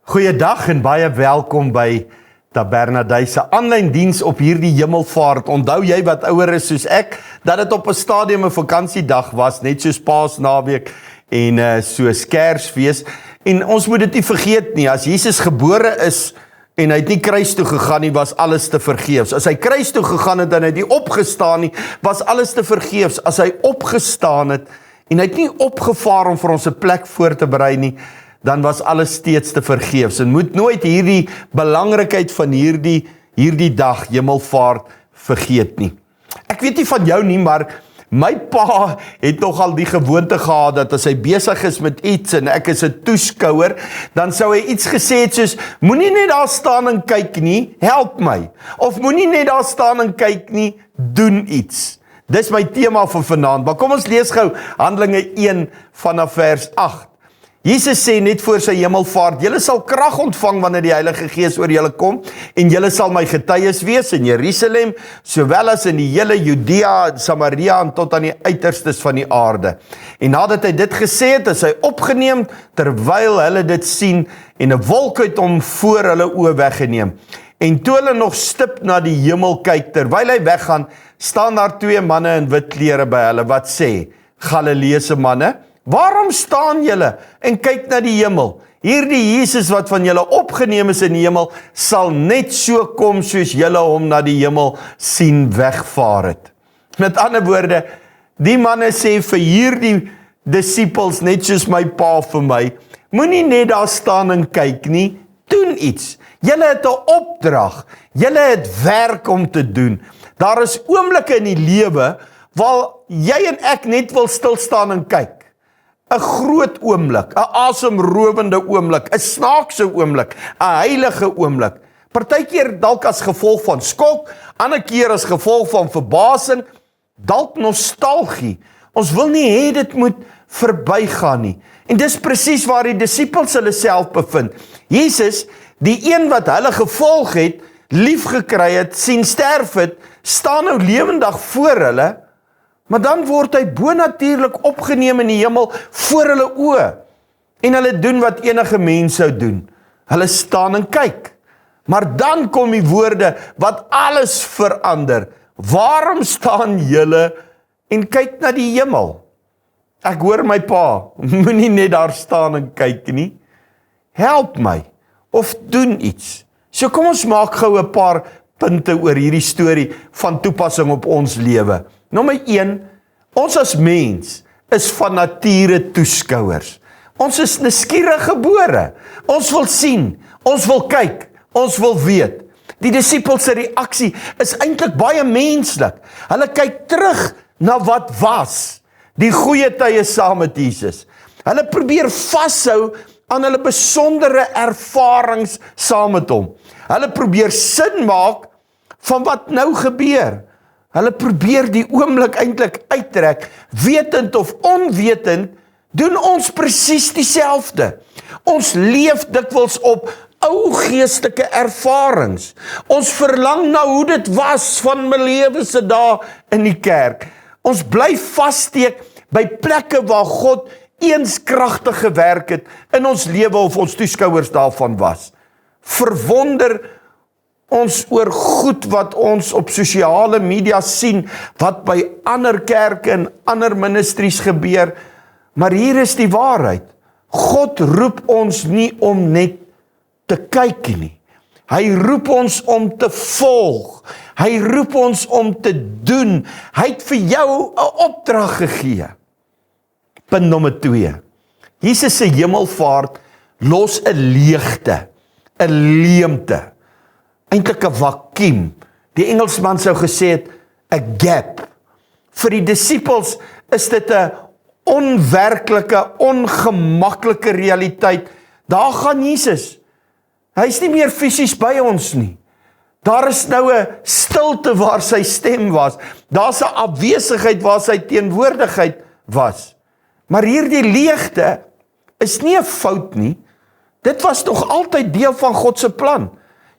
Goeiedag en baie welkom by Tabernadei se aanlyn diens op hierdie hemelvaart. Onthou jy wat ouer is soos ek, dat dit op 'n stadium 'n vakansiedag was, net soos Paasnaweek en soos Kersfees. En ons moet dit nie vergeet nie, as Jesus gebore is en hy het nie kruis toe gegaan nie, was alles te vergeefs. As hy kruis toe gegaan het en hy het nie opgestaan nie, was alles te vergeefs. As hy opgestaan het en hy het nie opgevaar om vir ons 'n plek voor te berei nie, dan was alles steeds te vergeefs. En moet nooit hierdie belangrikheid van hierdie dag, hemelvaart, vergeet nie. Ek weet nie van jou nie, maar my pa het nogal die gewoonte gehad, dat as hy besig is met iets, en ek is 'n toeskouer, dan sou hy iets gesê het soos, moenie net daar staan en kyk nie, help my. Of moenie net daar staan en kyk nie, doen iets. Dis my tema vir vanaand, maar kom ons lees gou Handelinge 1 vanaf vers 8. Jesus sê net voor sy hemelvaart, julle sal krag ontvang wanneer die Heilige Gees oor julle kom, en julle sal my getuies wees in Jerusalem, sowel as in die hele Judea, Samaria en tot aan die uiterstes van die aarde. En nadat hy dit gesê het, is hy opgeneem, terwyl hulle dit sien, en 'n wolk het hom voor hulle oë weggeneem. En toe hulle nog stip na die hemel kyk, terwyl hy weggaan, staan daar 2 manne in wit klere by hulle, wat sê, Galileese manne, waarom staan julle en kyk na die hemel? Hierdie Jesus wat van julle opgeneem is in die hemel, sal net so kom soos julle hom na die hemel sien wegvaar het. Met ander woorde, die manne sê vir hierdie disippels, net soos my pa vir my, moenie net daar staan en kyk nie, doen iets. Julle het 'n opdrag, julle het werk om te doen. Daar is oomblikke in die lewe waar jy en ek net wil stil staan en kyk. 'n groot oomblik, 'n asemrowende oomblik, 'n snaakse oomblik, 'n heilige oomblik. Partykeer dalk as gevolg van skok, ander keer as gevolg van verbasing, dalk nostalgie. Ons wil nie hê dit moet verbygaan nie. En dis presies waar die disippels hulle self bevind. Jesus, die een wat hulle gevolg het, lief gekry het, sien sterf het, staan nou lewendig voor hulle, maar dan word hy bonatuurlik opgeneem in die hemel voor hulle oë. En hulle doen wat enige mens sou doen. Hulle staan en kyk. Maar dan kom die woorde wat alles verander. Waarom staan julle en kyk na die hemel? Ek hoor my pa, moenie net daar staan en kyk nie. Help my, of doen iets. So kom ons maak gou 'n paar punte oor hierdie storie van toepassing op ons lewe. Nommer 1, ons as mens is van nature toeskouers. Ons is nuuskierig gebore. Ons wil sien, ons wil kyk, ons wil weet. Die disippels se reaksie is eintlik baie menslik. Hulle kyk terug na wat was, die goeie tye saam met Jesus. Hulle probeer vashou aan hulle besondere ervarings saam met hom. Hulle probeer sin maak van wat nou gebeur. Hulle probeer die oomblik eintlik uittrek, wetend of onwetend, doen ons presies dieselfde. Ons leef dikwels op ou geestelike ervarings. Ons verlang na hoe dit was van my lewe se dae in die kerk. Ons bly vassteek by plekke waar God eens kragtig gewerk het in ons lewe of ons toeskouers daarvan was. Verwonder ons oor goed wat ons op sosiale media sien, wat by ander kerke en ander ministries gebeur, maar hier is die waarheid. God roep ons nie om net te kyk nie. Hy roep ons om te volg. Hy roep ons om te doen. Hy het vir jou 'n opdrag gegee. Punt nommer 2. Jesus se hemelvaart los 'n leegte, 'n leemte. Eintlik 'n vakuum. Die Engelsman sou gesê het, 'n gap. Vir die disippels is dit 'n onwerklike, ongemaklike realiteit. Daar gaan Jesus. Hy is nie meer fisies by ons nie. Daar is nou 'n stilte waar sy stem was. Daar's 'n afwesigheid waar sy teenwoordigheid was. Maar hierdie leegte is nie 'n fout nie. Dit was nog altyd deel van God se plan.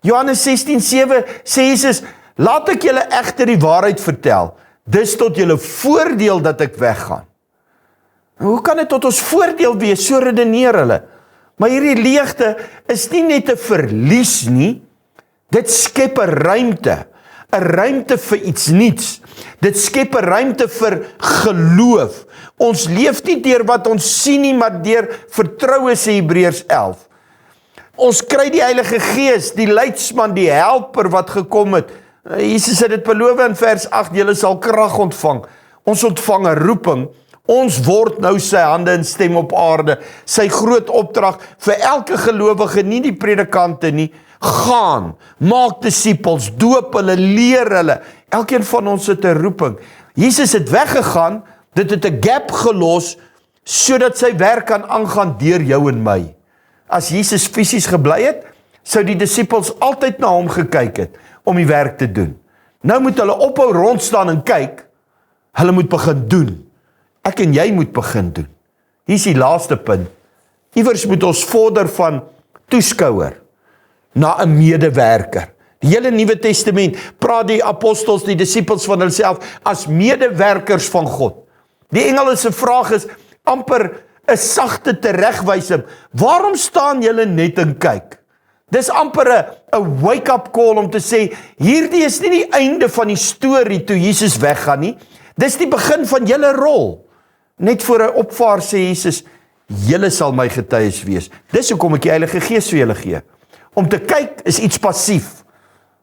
Johannes 16:7 sê Jesus, laat ek julle egter die waarheid vertel. Dis tot julle voordeel dat ek weggaan. En hoe kan dit tot ons voordeel wees? So redeneer hulle. Maar hierdie leegte is nie net 'n verlies nie, dit skep 'n ruimte vir iets nuuts. Dit skep 'n ruimte vir geloof. Ons leef nie deur wat ons sien nie, maar deur vertroue, sê Hebreërs 11. Ons kry die Heilige Gees, die leidsman, die helper wat gekom het. Jesus het dit beloof in vers 8, julle sal krag ontvang. Ons ontvang 'n roeping. Ons word nou sy hande en stem op aarde. Sy groot opdrag vir elke gelowige, nie die predikante nie. Gaan, maak disippels, doop hulle, leer hulle. Elkeen van ons het 'n roeping. Jesus het weggegaan, dit het 'n gap gelos, sodat sy werk kan aangaan deur jou en my. As Jesus fisies gebly het, sou die disippels altyd na hom gekyk het, om die werk te doen. Nou moet hulle ophou rondstaan en kyk, hulle moet begin doen. Ek en jy moet begin doen. Hier is die laaste punt. Iewers moet ons vorder van toeskouer na 'n medewerker. Die hele Nuwe Testament praat die apostels, die disippels van hulself as medewerkers van God. Die engele se vraag is amper 'n sagte teregwysing. Waarom staan julle net en kyk? Dis amper 'n wake-up call om te sê, hierdie is nie die einde van die storie toe Jesus weggaan nie. Dis die begin van julle rol. Net voor 'n opvaar sê Jesus, julle sal my getuies wees. Dis hoekom ek die Heilige Gees vir julle gee. Om te kyk is iets passief.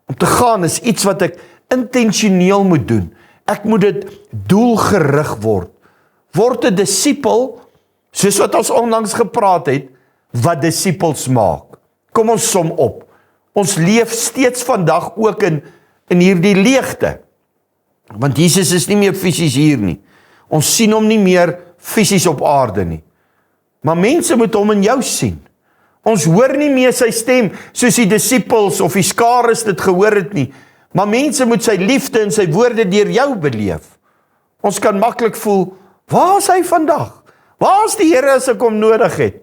Om te gaan is iets wat ek intentioneel moet doen. Ek moet dit doelgerig word. Word 'n disipel, soos wat ons onlangs gepraat het, wat disippels maak. Kom ons som op. Ons leef steeds vandag ook in hierdie leegte. Want Jesus is nie meer fisies hier nie. Ons sien hom nie meer fisies op aarde nie. Maar mense moet hom in jou sien. Ons hoor nie meer sy stem soos die disippels of die skares dit gehoor het nie. Maar mense moet sy liefde en sy woorde deur jou beleef. Ons kan maklik voel, waar is hy vandag? Waar is die Here as ek hom nodig het?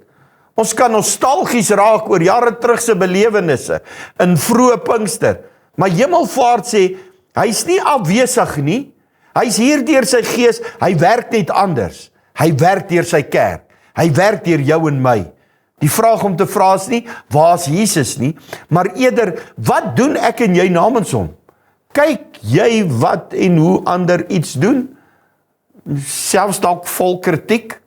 Ons kan nostalgies raak oor jare terug se belewennisse in vroeë Pinkster. Maar Hemelvaart sê, hy's nie afwesig nie. Hy's hier deur sy Gees, hy werk net anders. Hy werk deur sy kerk. Hy werk deur jou en my. Die vraag om te vra is nie, waar is Jesus nie, maar eerder, wat doen ek en jy namens hom? Kyk jy wat en hoe ander iets doen? Selfs dalk vol kritiek.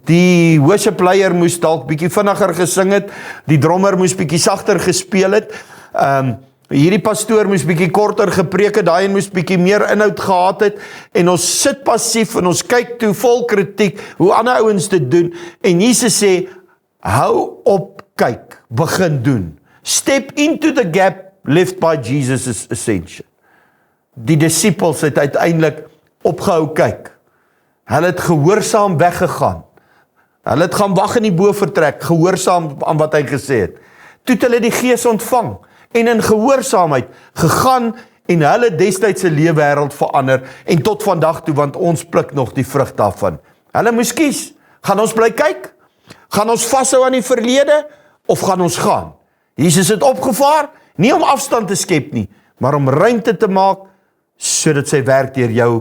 Die worship leier moes dalk bietjie vinniger gesing het, die drummer moes bietjie sagter gespeel het, hierdie pastoor moes bietjie korter gepreek het, daai een moes bietjie meer inhoud gehad het, en ons sit passief en ons kyk toe vol kritiek, hoe ander ouens dit doen, en Jesus sê, hou op kyk, begin doen. Step into the gap left by Jesus' ascension. Die disippels het uiteindelik opgehou kyk. Hulle het gehoorsaam weggegaan. Hulle het gaan wag in die bovertrek, gehoorsaam aan wat hy gesê het. Toe het hulle die Gees ontvang en in gehoorsaamheid gegaan en hulle destydse leefwêreld verander en tot vandag toe, want ons pluk nog die vrug daarvan. Hulle moes kies, gaan ons bly kyk? Gaan ons vashou aan die verlede of gaan ons gaan? Jesus het opgevaar, nie om afstand te skep nie, maar om ruimte te maak sodat sy werk deur jou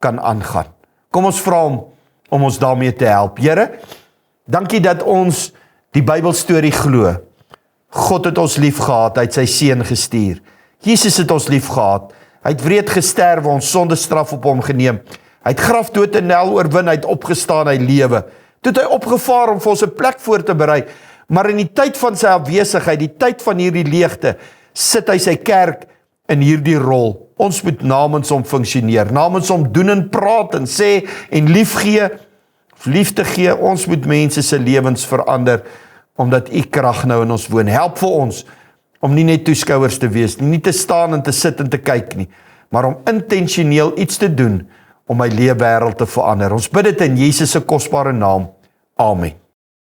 kan aangaan. Kom ons vra hom om ons daarmee te help. Here, dankie dat ons die Bybelstorie glo. God het ons lief gehad, hy het sy seun gestuur. Jesus het ons lief gehad. Hy het wreed gesterwe, ons sondestraf op hom geneem. Hy het graf, dood en hel oorwin, hy het opgestaan, hy lewe. Toe het hy opgevaar om vir ons 'n plek voor te berei, maar in die tyd van sy afwesigheid, die tyd van hierdie leegte, sit hy sy kerk in hierdie rol. Ons moet namens hom funksioneer, namens hom doen en praat en sê en liefde gee. Ons moet mense se lewens verander, omdat u krag nou in ons woon. Help vir ons om nie net toeskouers te wees, nie te staan en te sit en te kyk nie, maar om intentioneel iets te doen om my leefwêreld te verander. Ons bid dit in Jesus se kosbare naam. Amen.